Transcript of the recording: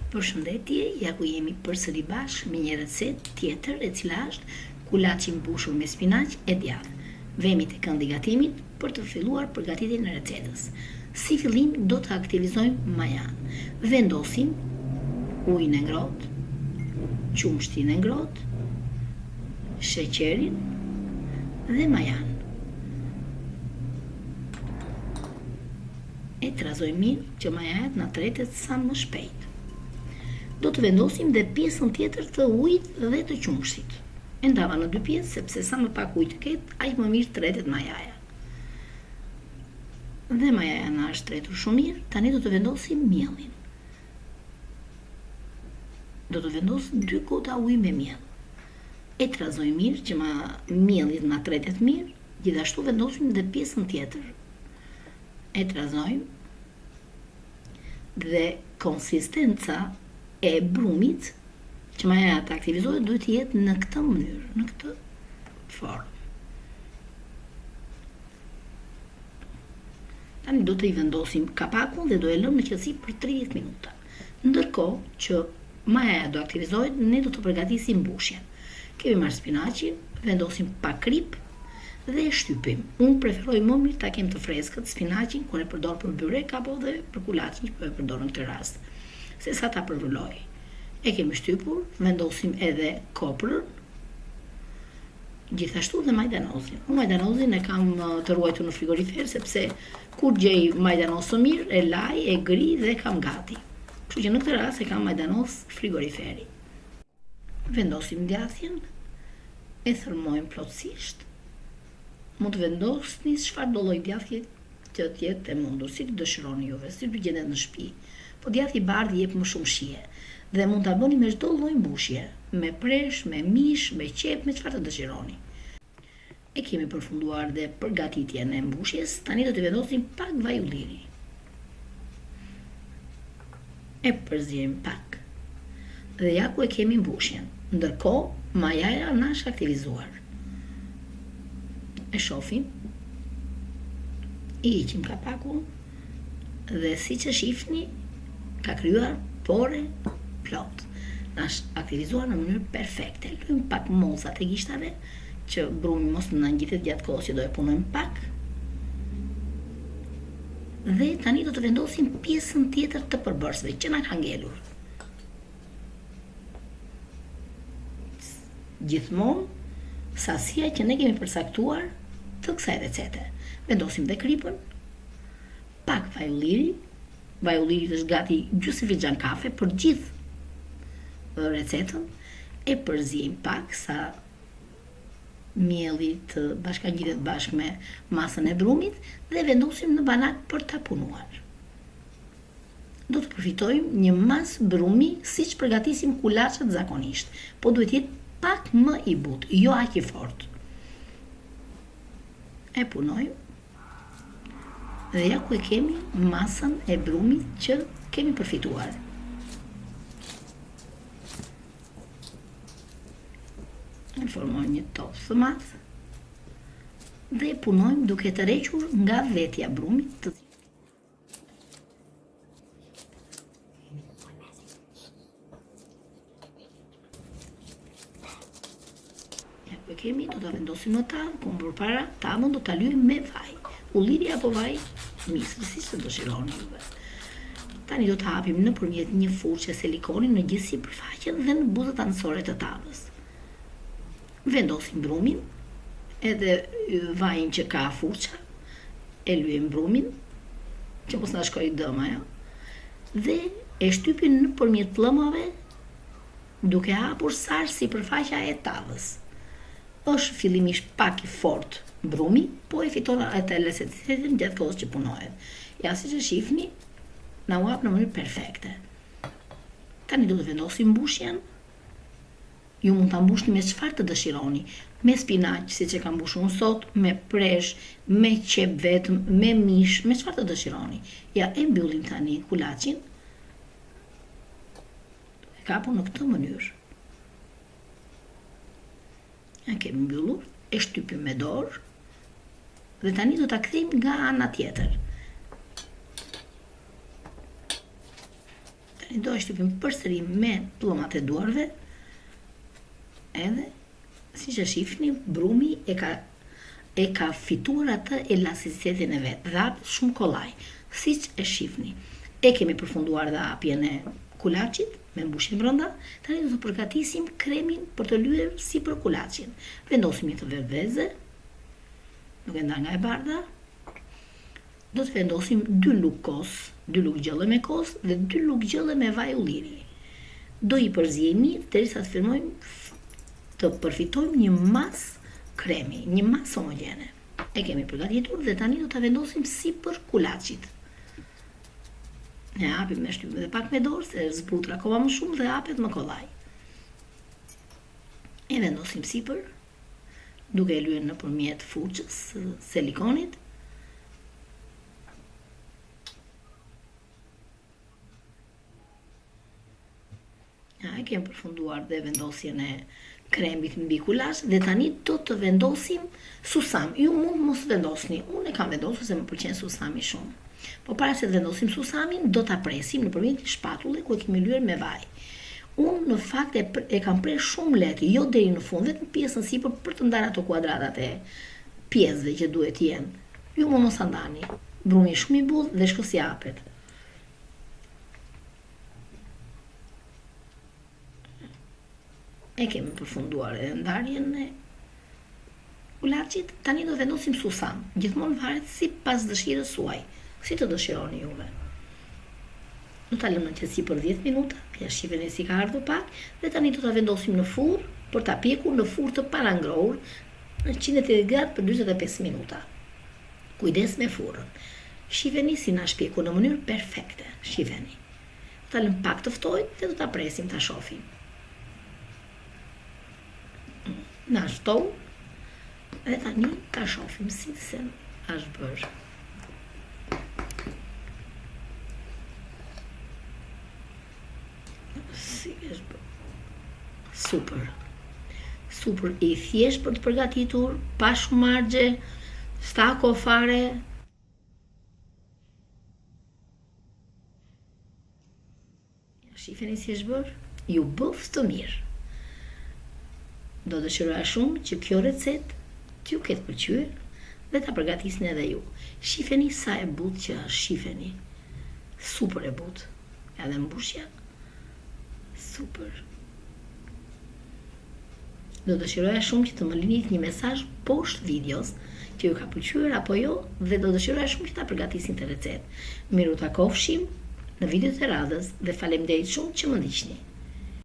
Përshëndetje, ja ku jemi përsëri bashkë me një recetë tjetër e cila është kulaçi mbushur me spinaq e djathtë. Vemi te këndi gatimit për të filluar përgatitjen e recetës. Si fillim do të aktivizojmë majan. Vendosim ujin e ngrohtë, qumshtin e ngrohtë, sheqerin dhe majan. E trazojmë mirë që majaja na tretet sa më shpejt. Do të vendosim dhe pjesën tjetër të ujit dhe të qumshtit. E ndava në dy pjesë sepse sa më pak ujë të ketë, aq më mirë tretet majaja. Dhe majaja na është tretur shumë mirë, tani do të vendosim miellin. Do të vendos 2 gota ujë me miell. E trazoj mirë që mielli na tretet mirë, gjithashtu vendosim dhe pjesën tjetër. E trazojmë dhe konsistenca e brumit që majaja të aktivizohet duhet të jetë në këtë mënyrë, në këtë formë. Tani do të i vendosim kapakun dhe do e lëmë në qelësi për 30 minuta. Ndërkohë që majaja do aktivizohet, ne do të përgatisim mbushjen. Kemi marrë spinaqin, vendosim pak krip dhe e shtypim. Unë preferoj më mirë ta kem të freskët spinaqin kur e përdor për byrek apo dhe për kulaçin që po e përdor në këtë rast, sesa ta përvulloj. E kemi shtypur, vendosim edhe koprën, gjithashtu dhe majdanozin. Unë majdanozin e kam të ruajtur në frigorifer sepse kur gjej majdanos së mirë, e laj, e gri dhe e kam gati. Kështu që në këtë rast e kam majdanos frigoriferi. Vendosim djathjen, e thërmojmë plotësisht. Mund të vendosni çfarë do lloj djathje që të jetë e mundur, si të dëshironi juve, si të gjendet në shtëpi. Po djathi i bardhë jep më shumë shije dhe mund ta bëni me çdo lloj mbushje, me presh, me mish, me qep, me çfarë të dëshironi. E kemi përfunduar dhe përgatitjen e mbushjes, tani do të vendosim pak vaj ulliri. E përziejmë pak. Dhe ja ku e kemi mbushjen. Ndërkohë, majaja na është aktivizuar. E shohim, i heqim kapakun dhe siç e shihni ka krijuar pore plot. Na është aktivizuar në mënyrë perfekte. Lëm pak mosat e gishtave që brumi mos na ngjitet gjatë kohës që do e punojmë pak. Dhe tani do të vendosim pjesën tjetër të përbërësve që na ka ngelur. Gjithmonë sasia që ne kemi përcaktuar të kësaj recete. Vendosim dhe kripën, pak vaj ulliri. Vaj ulliri është gati gjysmë finxhan kafe për gjithë recetën. E përziejmë pak sa mielli të bashkangjitet bashkë me masën e brumit dhe vendosim në banak për ta punuar. Do të përfitojmë një masë brumi siç përgatisim kulaçet zakonisht, po duhet jetë pak më i butë, jo aq i fortë. E punojmë dhe ja ku e kemi masën e brumit që kemi përfituar. E formojmë një topë të madh dhe e punojmë duke tërhequr nga vetja brumit të kemi, do të vendosim në tavë, ku përpara tavën do ta lyejmë me vaj, ulliri apo vaj misri, siç të dëshironi juve. Tani do të hapim nëpërmjet një furçe silikoni në gjithë sipërfaqen dhe në buzët anësore të tavës. Vendosim brumin, edhe vajin që ka furça, e lyejmë brumin, që mos na shkojë dëm ajo, dhe e shtypim nëpërmjet pllëmave, duke hapur sa sipërfaqja e tavës. Është fillimisht pak i fortë brumi, po e fiton atë lezetitetin gjatë kohës që punohet. Ja siç e shihni, na u hap në mënyrë perfekte. Tani do të vendosim mbushjen. Ju mund ta mbushni me çfarë të dëshironi, me spinaq, siç e kam mbushur unë sot, me presh, me qep vetëm, me mish, me çfarë të dëshironi. Ja e mbyllim tani kulaçin. E kapur në këtë mënyrë. E kemi mbyllur, e shtypim me dorë dhe tani do ta kthejmë nga ana tjetër. Tani do e shtypim përsëri me pllomat e duarve. Edhe siç e shihni, brumi e ka fituar atë elasticitetin e vet. Dhe hap shumë kollaj. Siç e shihni. E kemi përfunduar dhe hapjen e kulaçit me mbushje brenda. Tani do të përgatisim kremin për të lyer sipër kulaçin. Vendosim një të veveze, nuk e nda nga e bardha. Do të vendosim 2 lugë kos, 2 lugë gjelle me kos dhe 2 lugë gjelle me vaj ulliri. Do i përzjejmë derisa të fillojmë të përfitojmë një mas kremi, një mas homogjene. E kemi përgatitur dhe tani do ta vendosim sipër kulaçit. Ne hapim me shtypë dhe pak me dorë, se zbutur akoma më shumë dhe hapet më kollaj. E vendosim sipër, duke e lyer nëpërmjet furçës silikonit. Ja, e kemi përfunduar dhe vendosjen e kremit mbi kulaç dhe tani do të vendosim susam. Ju mund mos vendosni. Unë e kam vendosur se më pëlqen susami shumë. Po para se të vendosim susamin, do ta presim nëpërmjet një shpatulle ku e kemi lyer me vaj. Unë në fakt e kam prerë shumë lehtë, jo deri në fund, vetëm pjesën sipër për të ndarë ato kuadratat e pjesëve që duhet jenë. Ju mund mos andani. Brumi shumë i bull dhe shkos i hapet. E kemi përfunduar edhe ndarjen e kulaçit. Tani do vendosim susam. Gjithmonë varet sipas dëshirës suaj, si të dëshironi juve. Do ta lëmë në qetësi për 10 minuta, ja shihni si ka ardhur pak, dhe tani do ta vendosim në furrë për ta pjekur në furrë të parangrohur në 180 gradë për 45 minuta. Kujdes me furrën. Shihni si na shpjeku në mënyrë perfekte. Shihni. Do ta lëmë pak të ftohtë dhe do ta presim ta shohim. Na shtou dhe tani ta shohim si se është bërë. Si është bërë. Super. Super i thjesht për të përgatitur, pa shumë margje, stako fare. Shihni si është bërë. Ju bëf të mirë. Do dëshiroja shumë që kjo recet t'ju ketë pëlqyer dhe ta përgatisni edhe ju. Shihni sa e butë që është, shihni. Super e butë. Edhe mbushja. Super. Do dëshiroja shumë që të më linit një mesazh poshtë videos që ju ka pëlqyer apo jo, dhe do dëshiroja shumë që ta përgatisni të recet. Miru takofshim në videot e radhës dhe faleminderit shumë që më ndiqni.